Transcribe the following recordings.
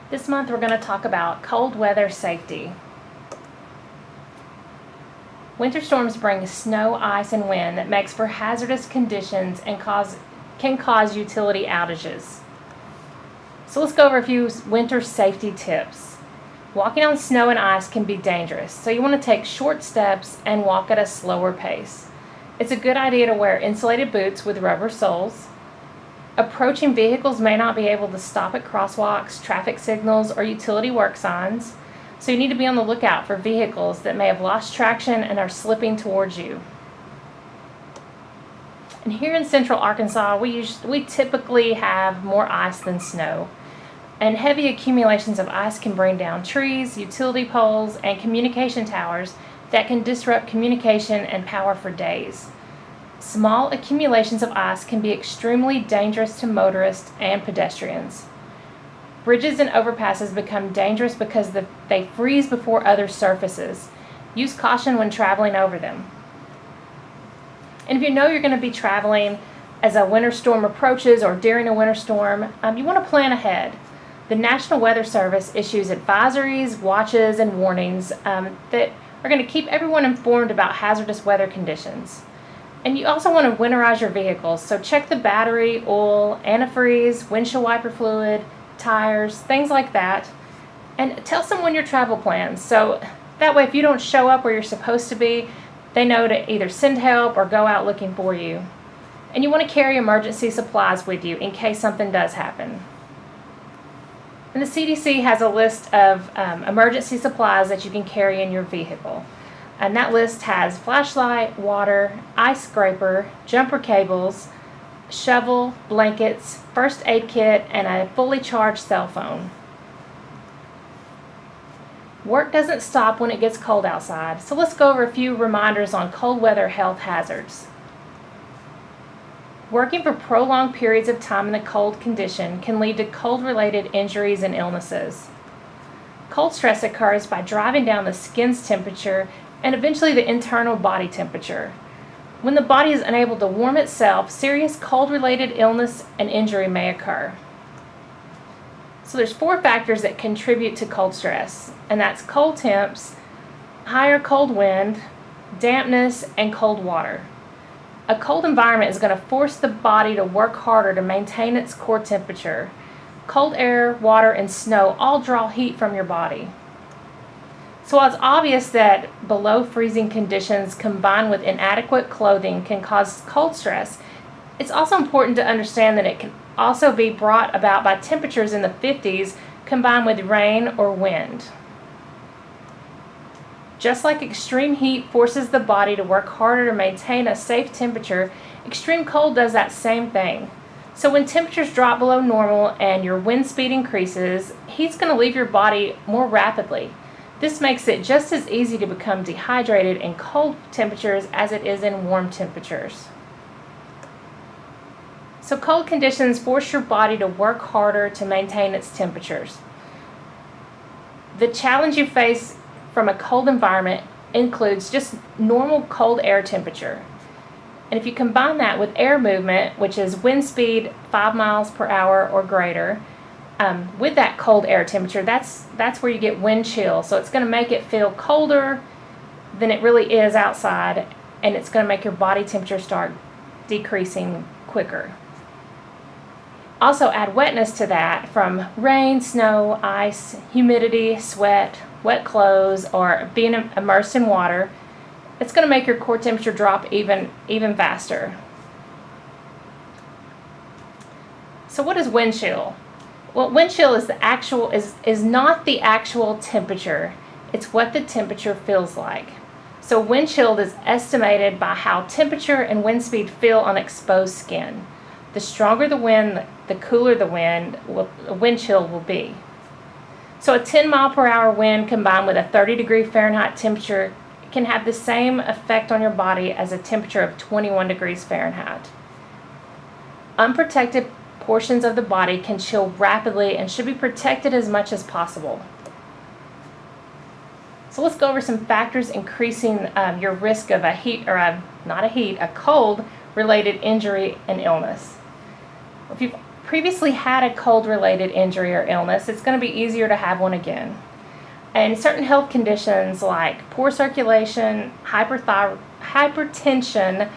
This month we're going to talk about cold weather safety. Winter storms bring snow, ice, and wind that makes for hazardous conditions and can cause utility outages. So let's go over a few winter safety tips. Walking on snow and ice can be dangerous, so you want to take short steps and walk at a slower pace. It's a good idea to wear insulated boots with rubber soles. Approaching vehicles may not be able to stop at crosswalks, traffic signals, or utility work signs, so you need to be on the lookout for vehicles that may have lost traction and are slipping towards you. And here in central Arkansas, we typically have more ice than snow. And heavy accumulations of ice can bring down trees, utility poles, and communication towers that can disrupt communication and power for days. Small accumulations of ice can be extremely dangerous to motorists and pedestrians. Bridges and overpasses become dangerous because they freeze before other surfaces. Use caution when traveling over them. And if you know you're going to be traveling as a winter storm approaches or during a winter storm, you want to plan ahead. The National Weather Service issues advisories, watches, and warnings that are going to keep everyone informed about hazardous weather conditions. And you also want to winterize your vehicles, so check the battery, oil, antifreeze, windshield wiper fluid, tires, things like that. And tell someone your travel plans, so that way if you don't show up where you're supposed to be, they know to either send help or go out looking for you. And you want to carry emergency supplies with you in case something does happen. And the CDC has a list of emergency supplies that you can carry in your vehicle. And that list has flashlight, water, ice scraper, jumper cables, shovel, blankets, first aid kit, and a fully charged cell phone. Work doesn't stop when it gets cold outside, so let's go over a few reminders on cold weather health hazards. Working for prolonged periods of time in a cold condition can lead to cold-related injuries and illnesses. Cold stress occurs by driving down the skin's temperature and eventually the internal body temperature. When the body is unable to warm itself, serious cold-related illness and injury may occur. So there's 4 factors that contribute to cold stress, and that's cold temps, higher cold wind, dampness, and cold water. A cold environment is going to force the body to work harder to maintain its core temperature. Cold air, water, and snow all draw heat from your body. So while it's obvious that below freezing conditions combined with inadequate clothing can cause cold stress, it's also important to understand that it can also be brought about by temperatures in the 50s combined with rain or wind. Just like extreme heat forces the body to work harder to maintain a safe temperature, extreme cold does that same thing. So when temperatures drop below normal and your wind speed increases, heat's going to leave your body more rapidly. This makes it just as easy to become dehydrated in cold temperatures as it is in warm temperatures. So cold conditions force your body to work harder to maintain its temperatures. The challenge you face from a cold environment includes just normal cold air temperature. And if you combine that with air movement, which is wind speed 5 miles per hour or greater, with that cold air temperature, that's where you get wind chill. So it's going to make it feel colder than it really is outside, and it's going to make your body temperature start decreasing quicker. Also add wetness to that from rain, snow, ice, humidity, sweat, wet clothes, or being immersed in water. It's going to make your core temperature drop even faster. So what is wind chill? Well, wind chill is not the actual temperature. It's what the temperature feels like. So wind chill is estimated by how temperature and wind speed feel on exposed skin. The stronger the wind, the cooler the wind chill will be. So a 10 mile per hour wind combined with a 30-degree Fahrenheit temperature can have the same effect on your body as a temperature of 21 degrees Fahrenheit. Unprotected portions of the body can chill rapidly and should be protected as much as possible. So let's go over some factors increasing your risk of a cold-related injury and illness. If you've previously had a cold-related injury or illness, it's going to be easier to have one again. And certain health conditions like poor circulation, hypertension,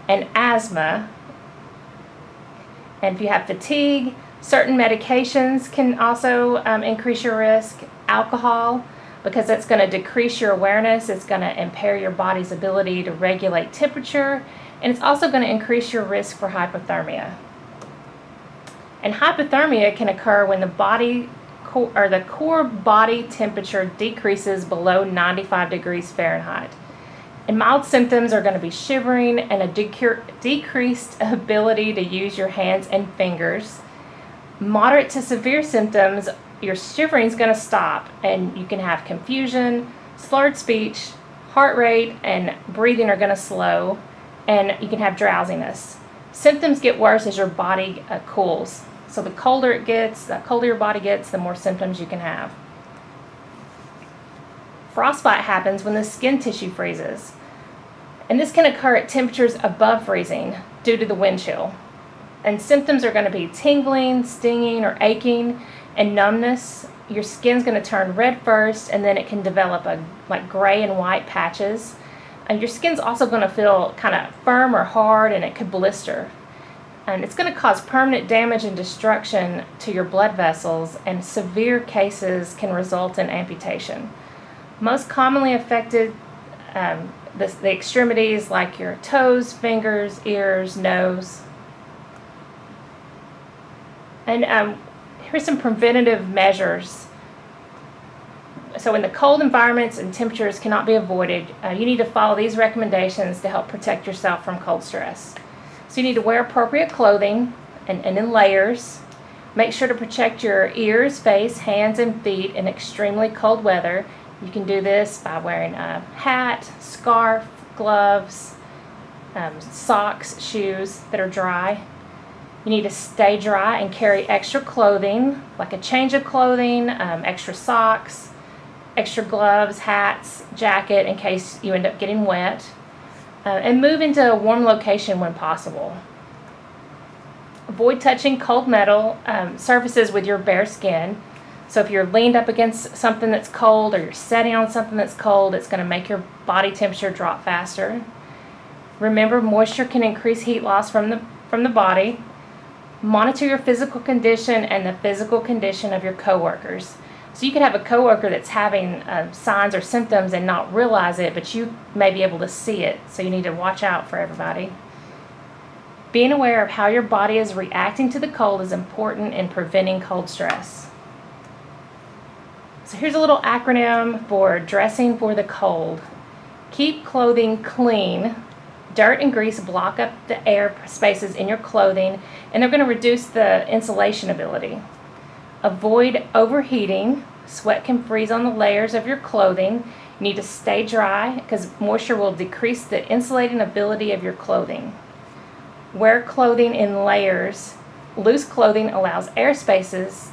and asthma, and if you have fatigue, certain medications can also increase your risk. Alcohol, because it's going to decrease your awareness, it's going to impair your body's ability to regulate temperature, and it's also going to increase your risk for hypothermia. And hypothermia can occur when the core body temperature decreases below 95 degrees Fahrenheit. And mild symptoms are going to be shivering and a decreased ability to use your hands and fingers. Moderate to severe symptoms, your shivering is going to stop, and you can have confusion, slurred speech, heart rate and breathing are going to slow, and you can have drowsiness. Symptoms get worse as your body cools. So the colder your body gets, the more symptoms you can have. Frostbite happens when the skin tissue freezes, and this can occur at temperatures above freezing due to the wind chill. And symptoms are going to be tingling, stinging, or aching, and numbness. Your skin's going to turn red first, and then it can develop like gray and white patches. And your skin's also going to feel kind of firm or hard, and it could blister. And it's going to cause permanent damage and destruction to your blood vessels, and severe cases can result in amputation. Most commonly affected, the extremities like your toes, fingers, ears, nose. And here's some preventative measures. So in the cold environments and temperatures cannot be avoided, you need to follow these recommendations to help protect yourself from cold stress. So you need to wear appropriate clothing and in layers. Make sure to protect your ears, face, hands, and feet in extremely cold weather. You can do this by wearing a hat, scarf, gloves, socks, shoes that are dry. You need to stay dry and carry extra clothing, like a change of clothing, extra socks, extra gloves, hats, jacket in case you end up getting wet. And move into a warm location when possible. Avoid touching cold metal surfaces with your bare skin. So if you're leaned up against something that's cold, or you're sitting on something that's cold, it's going to make your body temperature drop faster. Remember, moisture can increase heat loss from the body. Monitor your physical condition and the physical condition of your coworkers. So you could have a coworker that's having signs or symptoms and not realize it, but you may be able to see it. So you need to watch out for everybody. Being aware of how your body is reacting to the cold is important in preventing cold stress. So here's a little acronym for dressing for the cold. Keep clothing clean. Dirt and grease block up the air spaces in your clothing, and they're going to reduce the insulation ability. Avoid overheating. Sweat can freeze on the layers of your clothing. You need to stay dry because moisture will decrease the insulating ability of your clothing. Wear clothing in layers. Loose clothing allows air spaces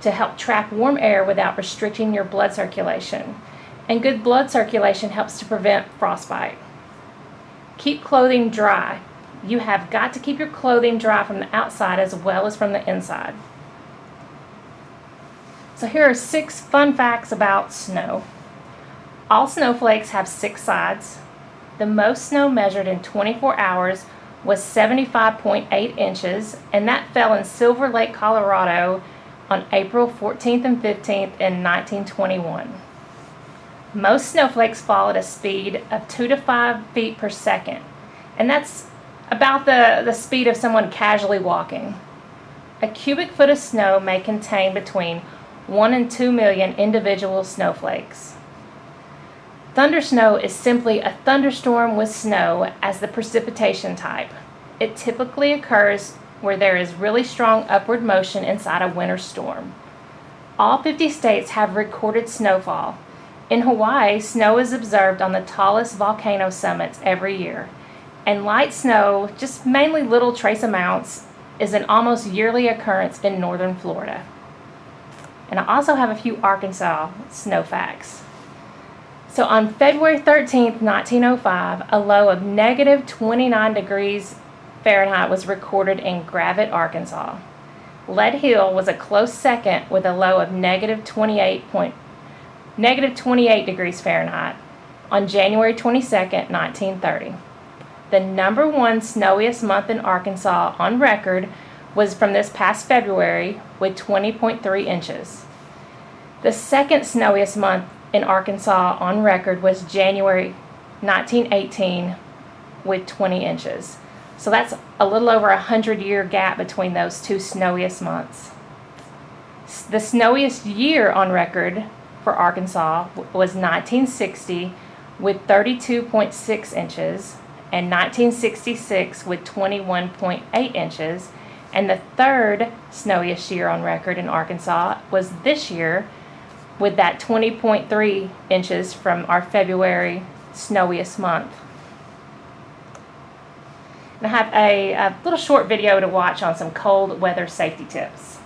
to help trap warm air without restricting your blood circulation. And good blood circulation helps to prevent frostbite. Keep clothing dry. You have got to keep your clothing dry from the outside as well as from the inside. So here are 6 fun facts about snow. All snowflakes have 6 sides. The most snow measured in 24 hours was 75.8 inches, and that fell in Silver Lake, Colorado on April 14th and 15th in 1921. Most snowflakes fall at a speed of 2 to 5 feet per second, and that's about the speed of someone casually walking. A cubic foot of snow may contain between 1 and 2 million individual snowflakes. Thundersnow is simply a thunderstorm with snow as the precipitation type. It typically occurs where there is really strong upward motion inside a winter storm. All 50 states have recorded snowfall. In Hawaii, snow is observed on the tallest volcano summits every year, and light snow, just mainly little trace amounts, is an almost yearly occurrence in northern Florida. And I also have a few Arkansas snow facts. So on February 13th, 1905, a low of negative 29 degrees Fahrenheit was recorded in Gravette, Arkansas. Lead Hill was a close second with a low of negative 28 degrees Fahrenheit on January 22nd, 1930. The number one snowiest month in Arkansas on record was from this past February with 20.3 inches. The second snowiest month in Arkansas on record was January 1918 with 20 inches. So that's a little over 100-year gap between those two snowiest months. The snowiest year on record for Arkansas was 1960 with 32.6 inches and 1966 with 21.8 inches. And the third snowiest year on record in Arkansas was this year with that 20.3 inches from our February snowiest month. And I have a little short video to watch on some cold weather safety tips.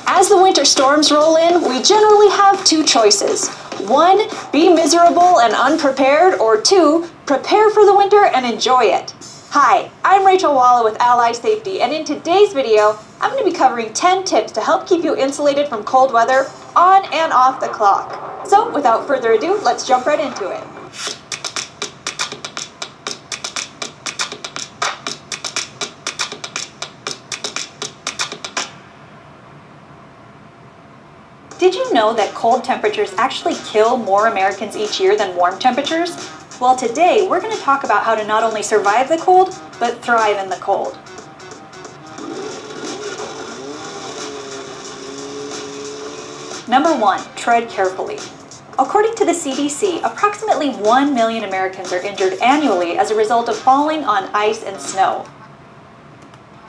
As the winter storms roll in, we generally have two choices. 1, be miserable and unprepared, or 2, prepare for the winter and enjoy it. Hi, I'm Rachel Walla with Ally Safety, and in today's video, I'm going to be covering 10 tips to help keep you insulated from cold weather on and off the clock. So, without further ado, let's jump right into it. Did you know that cold temperatures actually kill more Americans each year than warm temperatures? Well, today we're going to talk about how to not only survive the cold, but thrive in the cold. Number 1, tread carefully. According to the CDC, approximately 1 million Americans are injured annually as a result of falling on ice and snow.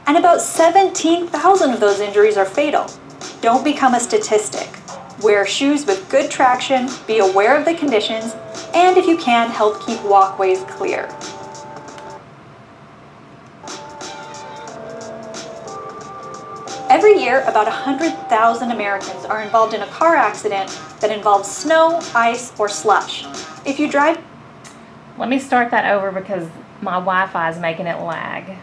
And about 17,000 of those injuries are fatal. Don't become a statistic. Wear shoes with good traction, be aware of the conditions, and if you can, help keep walkways clear. Every year, about 100,000 Americans are involved in a car accident that involves snow, ice, or slush. If you drive... Let me start that over because my Wi-Fi is making it lag.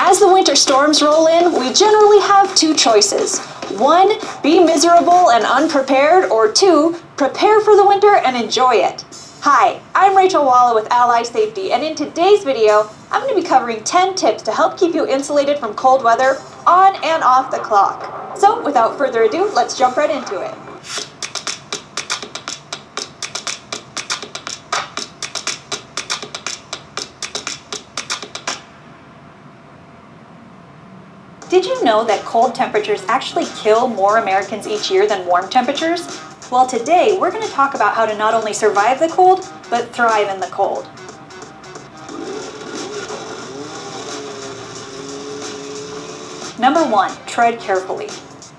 As the winter storms roll in, we generally have two choices. 1, be miserable and unprepared, or 2, prepare for the winter and enjoy it. Hi, I'm Rachel Walla with Ally Safety, and in today's video, I'm going to be covering 10 tips to help keep you insulated from cold weather on and off the clock. So, without further ado, let's jump right into it. Did you know that cold temperatures actually kill more Americans each year than warm temperatures? Well, today we're going to talk about how to not only survive the cold, but thrive in the cold. Number 1, tread carefully.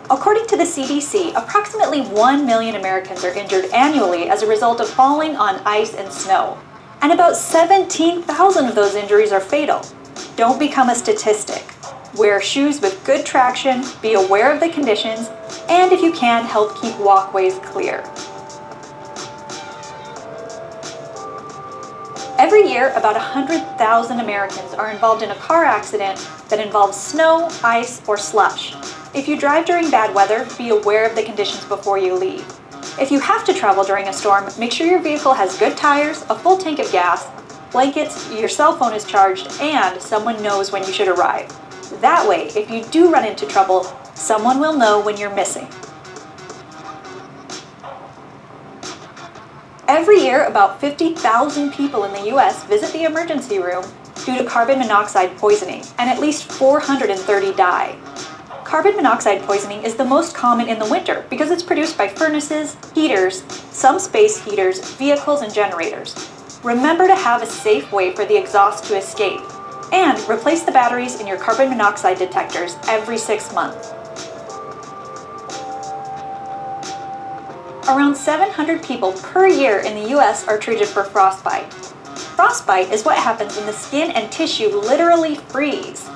According to the CDC, approximately 1 million Americans are injured annually as a result of falling on ice and snow. And about 17,000 of those injuries are fatal. Don't become a statistic. Wear shoes with good traction, be aware of the conditions, and if you can, help keep walkways clear. Every year, about 100,000 Americans are involved in a car accident that involves snow, ice, or slush. If you drive during bad weather, be aware of the conditions before you leave. If you have to travel during a storm, make sure your vehicle has good tires, a full tank of gas, blankets, your cell phone is charged, and someone knows when you should arrive. That way, if you do run into trouble, someone will know when you're missing. Every year, about 50,000 people in the US visit the emergency room due to carbon monoxide poisoning, and at least 430 die. Carbon monoxide poisoning is the most common in the winter because it's produced by furnaces, heaters, some space heaters, vehicles, and generators. Remember to have a safe way for the exhaust to escape, and replace the batteries in your carbon monoxide detectors every 6 months. Around 700 people per year in the US are treated for frostbite. Frostbite is what happens when the skin and tissue literally freeze.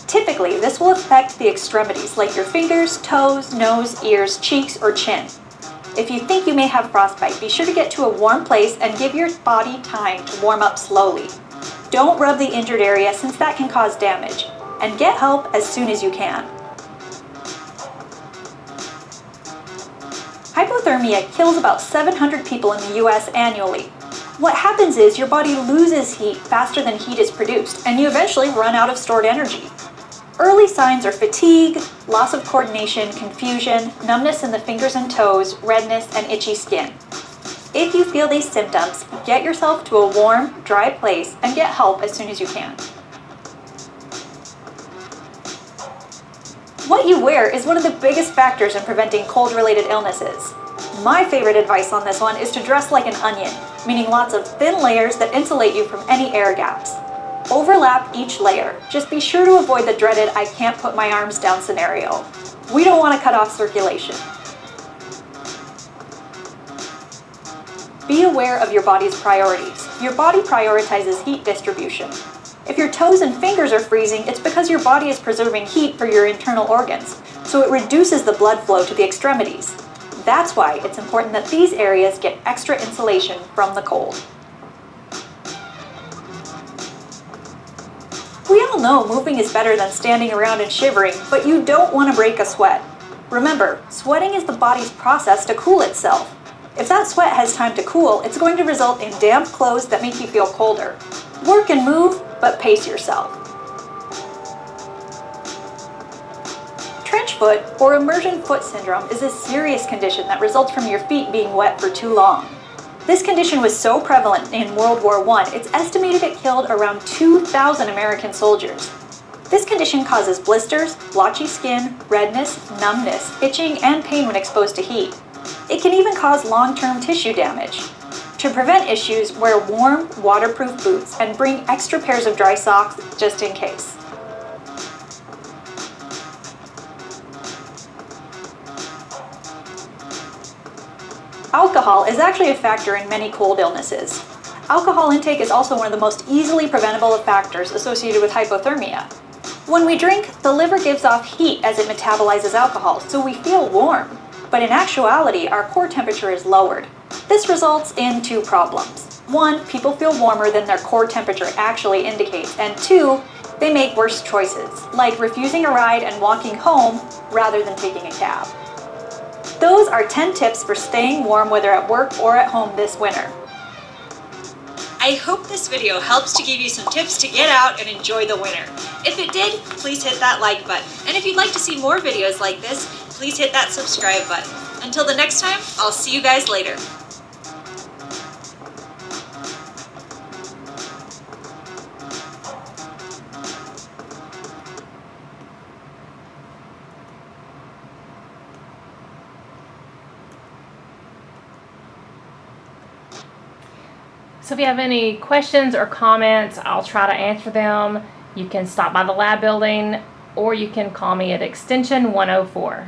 Typically, this will affect the extremities like your fingers, toes, nose, ears, cheeks, or chin. If you think you may have frostbite, be sure to get to a warm place and give your body time to warm up slowly. Don't rub the injured area since that can cause damage, and get help as soon as you can. Hypothermia kills about 700 people in the US annually. What happens is your body loses heat faster than heat is produced, and you eventually run out of stored energy. Early signs are fatigue, loss of coordination, confusion, numbness in the fingers and toes, redness, and itchy skin. If you feel these symptoms, get yourself to a warm, dry place and get help as soon as you can. What you wear is one of the biggest factors in preventing cold-related illnesses. My favorite advice on this one is to dress like an onion, meaning lots of thin layers that insulate you from any air gaps. Overlap each layer. Just be sure to avoid the dreaded "I can't put my arms down" scenario. We don't want to cut off circulation. Be aware of your body's priorities. Your body prioritizes heat distribution. If your toes and fingers are freezing, it's because your body is preserving heat for your internal organs, so it reduces the blood flow to the extremities. That's why it's important that these areas get extra insulation from the cold. We all know moving is better than standing around and shivering, but you don't want to break a sweat. Remember, sweating is the body's process to cool itself. If that sweat has time to cool, it's going to result in damp clothes that make you feel colder. Work and move, but pace yourself. Trench foot, or immersion foot syndrome, is a serious condition that results from your feet being wet for too long. This condition was so prevalent in World War I, it's estimated it killed around 2,000 American soldiers. This condition causes blisters, blotchy skin, redness, numbness, itching, and pain when exposed to heat. It can even cause long-term tissue damage. To prevent issues, wear warm, waterproof boots and bring extra pairs of dry socks just in case. Alcohol is actually a factor in many cold illnesses. Alcohol intake is also one of the most easily preventable of factors associated with hypothermia. When we drink, the liver gives off heat as it metabolizes alcohol, so we feel warm. But in actuality, our core temperature is lowered. This results in two problems. One, people feel warmer than their core temperature actually indicates, and two, they make worse choices, like refusing a ride and walking home rather than taking a cab. Those are 10 tips for staying warm whether at work or at home this winter. I hope this video helps to give you some tips to get out and enjoy the winter. If it did, please hit that like button. And if you'd like to see more videos like this, please hit that subscribe button. Until the next time, I'll see you guys later. So if you have any questions or comments, I'll try to answer them. You can stop by the lab building or you can call me at extension 104.